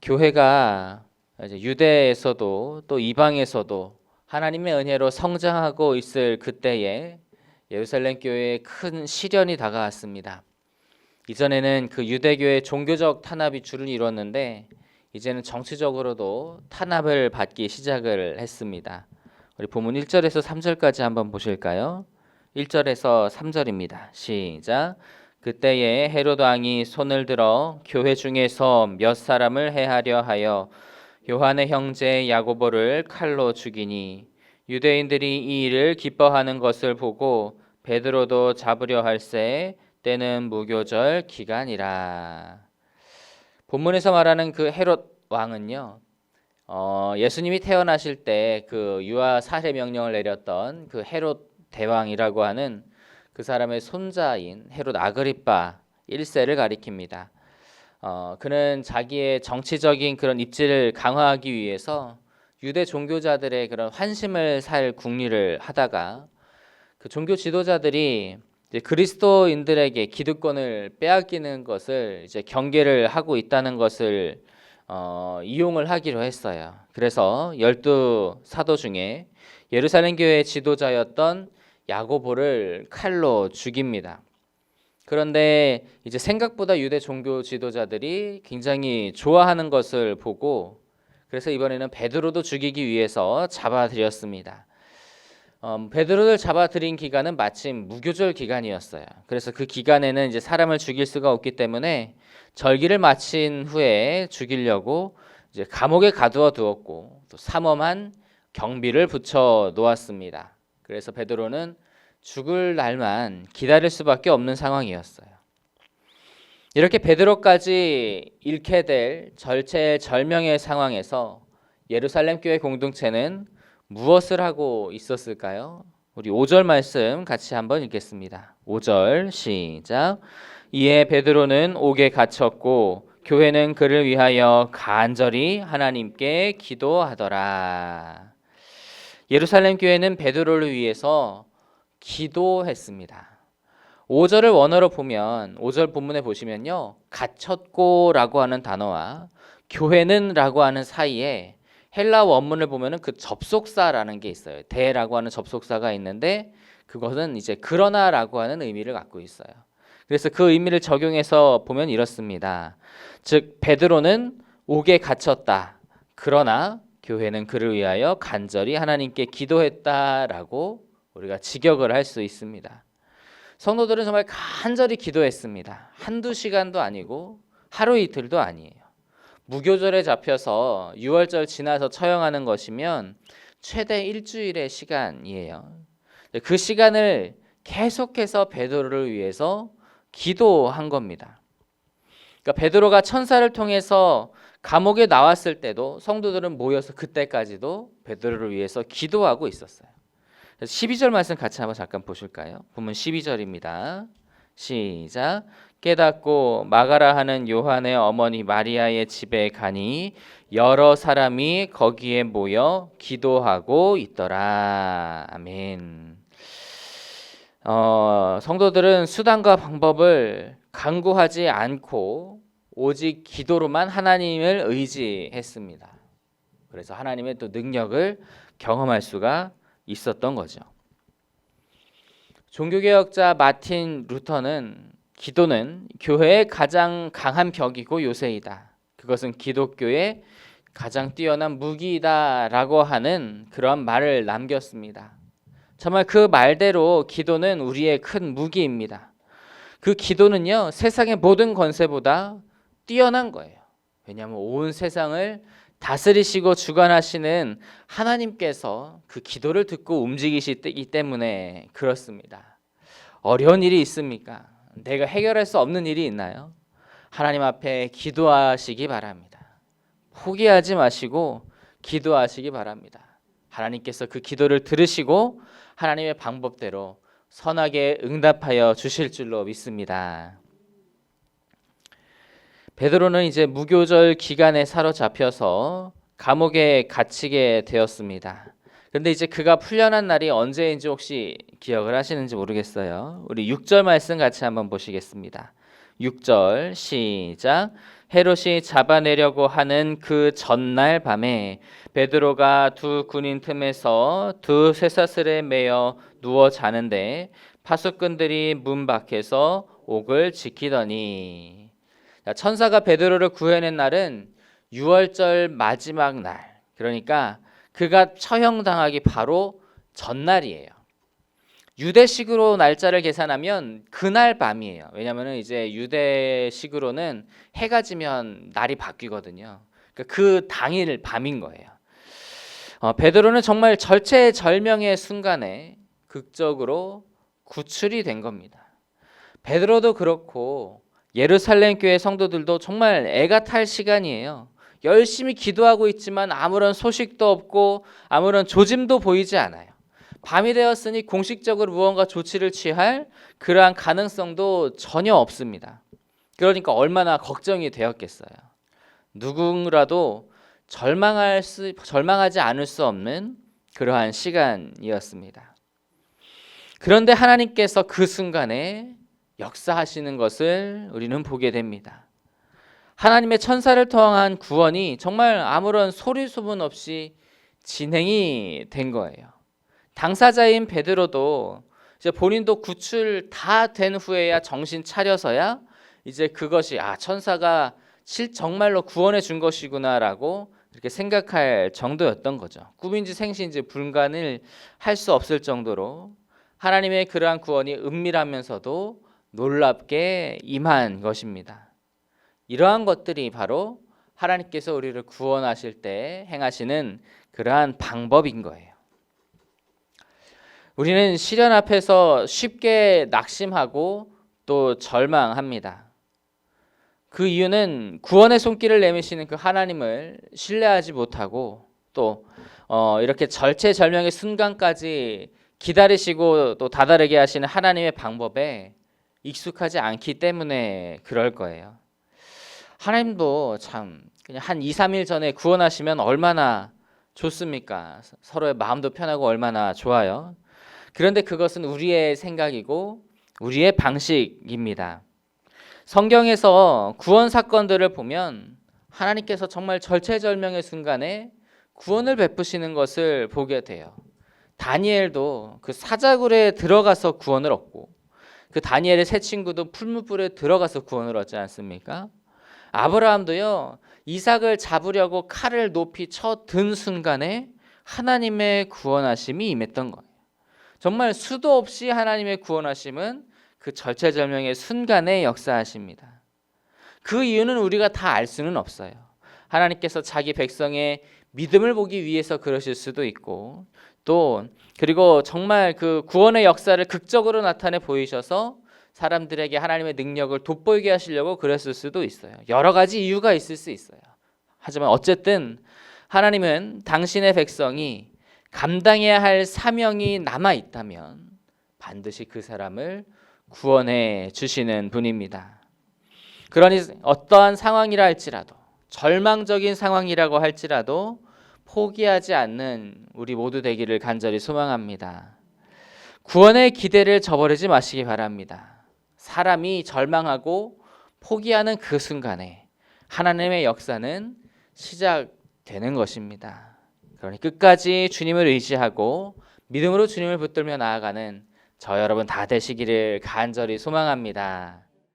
교회가 이제 유대에서도 또 이방에서도 하나님의 은혜로 성장하고 있을 그때에 예루살렘 교회에 큰 시련이 다가왔습니다. 이전에는 그 유대교의 종교적 탄압이 주를 이뤘는데 이제는 정치적으로도 탄압을 받기 시작을 했습니다. 우리 본문 1절에서 3절까지 한번 보실까요? 1절에서 3절입니다. 시작. 그때에 헤롯 왕이 손을 들어 교회 중에서 몇 사람을 해하려 하여 요한의 형제 야고보를 칼로 죽이니 유대인들이 이 일을 기뻐하는 것을 보고 베드로도 잡으려 할새 때는 무교절 기간이라. 본문에서 말하는 그 헤롯 왕은요, 예수님이 태어나실 때 그 유아 살해 명령을 내렸던 그 헤롯 대왕이라고 하는 그 사람의 손자인 헤롯 아그리파 1세를 가리킵니다. 그는 자기의 정치적인 그런 입지를 강화하기 위해서 유대 종교자들의 그런 환심을 살 궁리를 하다가 그 종교 지도자들이 이제 그리스도인들에게 기득권을 빼앗기는 것을 이제 경계를 하고 있다는 것을 이용을 하기로 했어요. 그래서 12 사도 중에 예루살렘 교회의 지도자였던 야고보를 칼로 죽입니다. 그런데 이제 생각보다 유대 종교 지도자들이 굉장히 좋아하는 것을 보고 그래서 이번에는 베드로도 죽이기 위해서 잡아들였습니다. 베드로를 잡아들인 기간은 마침 무교절 기간이었어요. 그래서 그 기간에는 이제 사람을 죽일 수가 없기 때문에 절기를 마친 후에 죽이려고 이제 감옥에 가두어 두었고 또 삼엄한 경비를 붙여 놓았습니다. 그래서 베드로는 죽을 날만 기다릴 수밖에 없는 상황이었어요. 이렇게 베드로까지 잃게 될 절체절명의 상황에서 예루살렘 교회 공동체는 무엇을 하고 있었을까요? 우리 5절 말씀 같이 한번 읽겠습니다. 5절 시작. 이에 베드로는 옥에 갇혔고 교회는 그를 위하여 간절히 하나님께 기도하더라. 예루살렘 교회는 베드로를 위해서 기도했습니다. 5절을 원어로 보면 5절 본문에 보시면요, 갇혔고라고 하는 단어와 교회는라고 하는 사이에 헬라 원문을 보면은 그 접속사라는 게 있어요. 대라고 하는 접속사가 있는데 그것은 이제 그러나라고 하는 의미를 갖고 있어요. 그래서 그 의미를 적용해서 보면 이렇습니다. 즉 베드로는 옥에 갇혔다. 그러나 교회는 그를 위하여 간절히 하나님께 기도했다라고 우리가 직역을 할 수 있습니다. 성도들은 정말 간절히 기도했습니다. 한두 시간도 아니고 하루 이틀도 아니에요. 무교절에 잡혀서 6월절 지나서 처형하는 것이면 최대 일주일의 시간이에요. 그 시간을 계속해서 베드로를 위해서 기도한 겁니다. 그러니까 베드로가 천사를 통해서 감옥에 나왔을 때도 성도들은 모여서 그때까지도 베드로를 위해서 기도하고 있었어요. 12절 말씀 같이 한번 잠깐 보실까요? 본문 12절입니다. 시작. 깨닫고 마가라 하는 요한의 어머니 마리아의 집에 가니 여러 사람이 거기에 모여 기도하고 있더라. 아멘. 성도들은 수단과 방법을 강구하지 않고 오직 기도로만 하나님을 의지했습니다. 그래서 하나님의 또 능력을 경험할 수가 있었던 거죠. 종교개혁자 마틴 루터는 기도는 교회의 가장 강한 벽이고 요새이다. 그것은 기독교의 가장 뛰어난 무기이다라고 하는 그런 말을 남겼습니다. 정말 그 말대로 기도는 우리의 큰 무기입니다. 그 기도는요, 세상의 모든 권세보다 뛰어난 거예요. 왜냐하면 온 세상을 다스리시고 주관하시는 하나님께서 그 기도를 듣고 움직이시기 때문에 그렇습니다. 어려운 일이 있습니까? 내가 해결할 수 없는 일이 있나요? 하나님 앞에 기도하시기 바랍니다. 포기하지 마시고 기도하시기 바랍니다. 하나님께서 그 기도를 들으시고 하나님의 방법대로 선하게 응답하여 주실 줄로 믿습니다. 베드로는 이제 무교절 기간에 사로잡혀서 감옥에 갇히게 되었습니다. 그런데 이제 그가 풀려난 날이 언제인지 혹시 기억을 하시는지 모르겠어요. 우리 6절 말씀 같이 한번 보시겠습니다. 6절 시작. 헤롯이 잡아내려고 하는 그 전날 밤에 베드로가 두 군인 틈에서 두 쇠사슬에 매여 누워 자는데 파수꾼들이 문 밖에서 옥을 지키더니, 천사가 베드로를 구해낸 날은 유월절 마지막 날, 그러니까 그가 처형당하기 바로 전날이에요. 유대식으로 날짜를 계산하면 그날 밤이에요. 왜냐하면 이제 유대식으로는 해가 지면 날이 바뀌거든요. 그러니까 그 당일 밤인 거예요. 베드로는 정말 절체절명의 순간에 극적으로 구출이 된 겁니다. 베드로도 그렇고 예루살렘 교회 성도들도 정말 애가 탈 시간이에요. 열심히 기도하고 있지만 아무런 소식도 없고 아무런 조짐도 보이지 않아요. 밤이 되었으니 공식적으로 무언가 조치를 취할 그러한 가능성도 전혀 없습니다. 그러니까 얼마나 걱정이 되었겠어요. 누구라도 절망하지 않을 수 없는 그러한 시간이었습니다. 그런데 하나님께서 그 순간에 역사하시는 것을 우리는 보게 됩니다. 하나님의 천사를 통한 구원이 정말 아무런 소리 소문 없이 진행이 된 거예요. 당사자인 베드로도 이제 본인도 구출 다 된 후에야 정신 차려서야 이제 그것이 천사가 정말로 구원해 준 것이구나라고 이렇게 생각할 정도였던 거죠. 꿈인지 생시인지 분간을 할 수 없을 정도로 하나님의 그러한 구원이 은밀하면서도 놀랍게 임한 것입니다. 이러한 것들이 바로 하나님께서 우리를 구원하실 때 행하시는 그러한 방법인 거예요. 우리는 시련 앞에서 쉽게 낙심하고 또 절망합니다. 그 이유는 구원의 손길을 내미시는 그 하나님을 신뢰하지 못하고 또 이렇게 절체절명의 순간까지 기다리시고 또 다다르게 하시는 하나님의 방법에 익숙하지 않기 때문에 그럴 거예요. 하나님도 참 그냥 한 2, 3일 전에 구원하시면 얼마나 좋습니까? 서로의 마음도 편하고 얼마나 좋아요. 그런데 그것은 우리의 생각이고 우리의 방식입니다. 성경에서 구원 사건들을 보면 하나님께서 정말 절체절명의 순간에 구원을 베푸시는 것을 보게 돼요. 다니엘도 그 사자굴에 들어가서 구원을 얻고 그 다니엘의 세 친구도 풀무불에 들어가서 구원을 얻지 않습니까? 아브라함도요, 이삭을 잡으려고 칼을 높이 쳐 든 순간에 하나님의 구원하심이 임했던 거예요. 정말 수도 없이 하나님의 구원하심은 그 절체절명의 순간에 역사하십니다. 그 이유는 우리가 다 알 수는 없어요. 하나님께서 자기 백성의 믿음을 보기 위해서 그러실 수도 있고 또 그리고 정말 그 구원의 역사를 극적으로 나타내 보이셔서 사람들에게 하나님의 능력을 돋보이게 하시려고 그랬을 수도 있어요. 여러 가지 이유가 있을 수 있어요. 하지만 어쨌든 하나님은 당신의 백성이 감당해야 할 사명이 남아 있다면 반드시 그 사람을 구원해 주시는 분입니다. 그러니 어떠한 상황이라 할지라도 절망적인 상황이라고 할지라도 포기하지 않는 우리 모두 되기를 간절히 소망합니다. 구원의 기대를 저버리지 마시기 바랍니다. 사람이 절망하고 포기하는 그 순간에 하나님의 역사는 시작되는 것입니다. 그러니 끝까지 주님을 의지하고 믿음으로 주님을 붙들며 나아가는 저 여러분 다 되시기를 간절히 소망합니다.